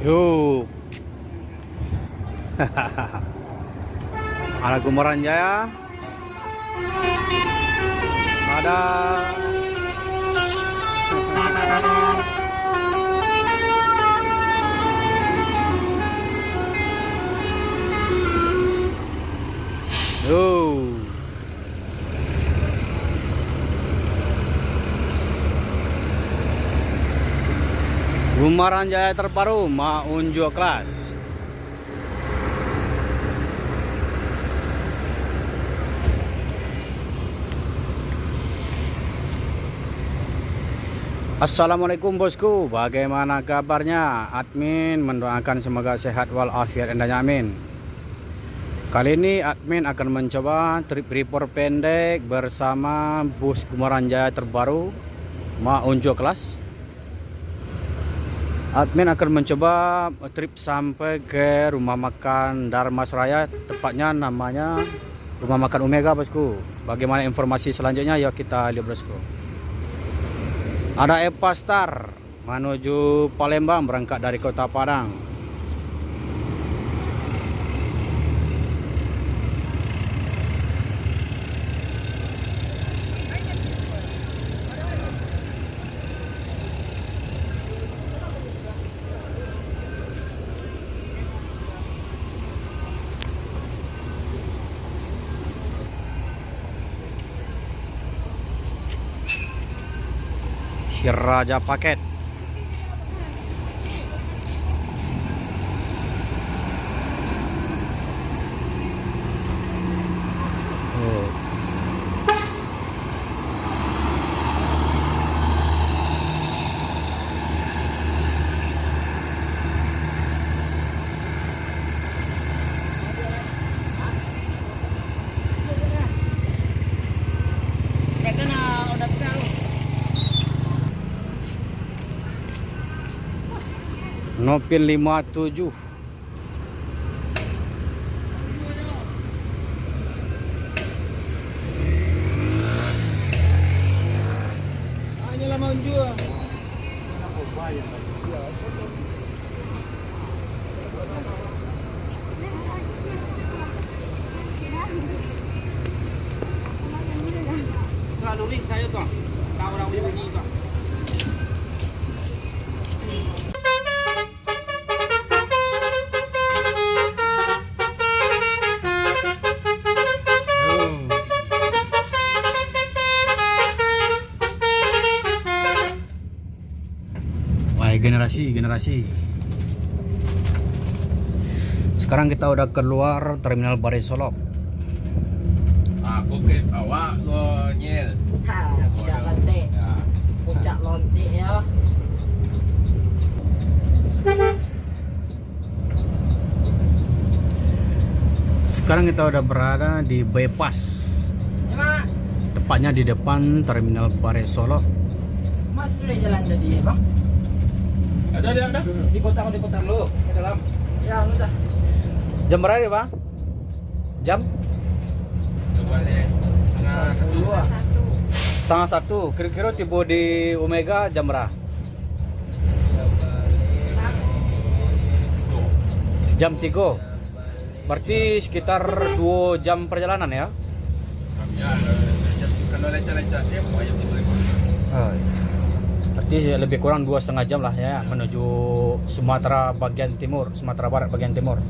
Yuk. Ada Gumaran Jaya. Ada Yuk. Gumaran Jaya terbaru unjuk kelas. Assalamualaikum bosku, bagaimana kabarnya? Admin mendoakan semoga sehat walafiat endanya, amin. Kali ini admin akan mencoba trip report pendek bersama bus Gumaran Jaya terbaru unjuk kelas. Admin akan mencoba trip sampai ke rumah makan Dharma Seraya, tepatnya namanya rumah makan Omega bosku. Bagaimana informasi selanjutnya? Yuk kita lihat bosku. Ada Eva Star menuju Palembang berangkat dari kota Padang. Si Raja Paket. Nopin 57. Hanya lama unjuk. Lalu saya tuh, tahu orang bunyi tuh. Generasi. Sekarang kita udah keluar terminal Bare Solok. Aku ke bawah nyel. Puncak lonte. Puncak lonte ya. Sekarang kita udah berada di bypass, tepatnya di depan terminal Bare Solok. Mas sudah jalan tadi bang? Ada. Di kota Lu ke dalam. ya udah. Jam berapa ya, Bang? Jam? Coba deh. Setengah satu. Kira-kira tiba di Omega jam berapa? Jam 3. Berarti sekitar 2 jam perjalanan ya? Ya, kalau lecah-lecah dia mau aja tiba. Oh, berarti lebih kurang 2,5 jam lah ya menuju Sumatera bagian timur, Sumatera Barat bagian timur.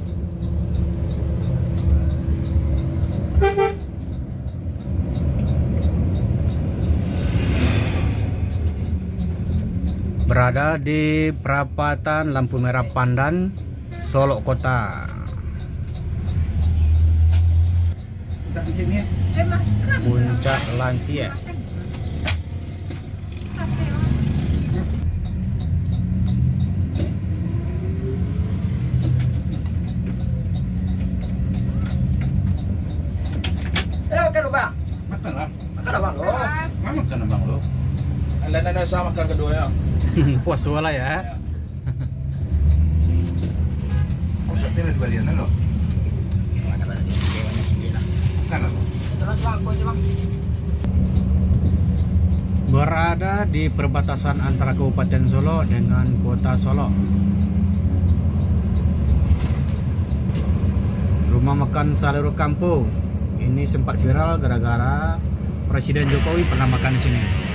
Berada di perapatan lampu merah Pandan, Solok Kota. Tak di sini ya. Puncak Lantia. Makan lu bang? Makan lah. Makan abang lo. Makan abang lu. Anda sama makan kedua ya. Puas wala ya. Kau sakit di balian lo. Mana mana di dewan sendiri lah. Makan lah. Terus bang, gua coba. Berada di perbatasan antara Kabupaten Solo dengan Kota Solo. Rumah makan seluruh kampung. Ini sempat viral gara-gara Presiden Jokowi pernah makan di sini.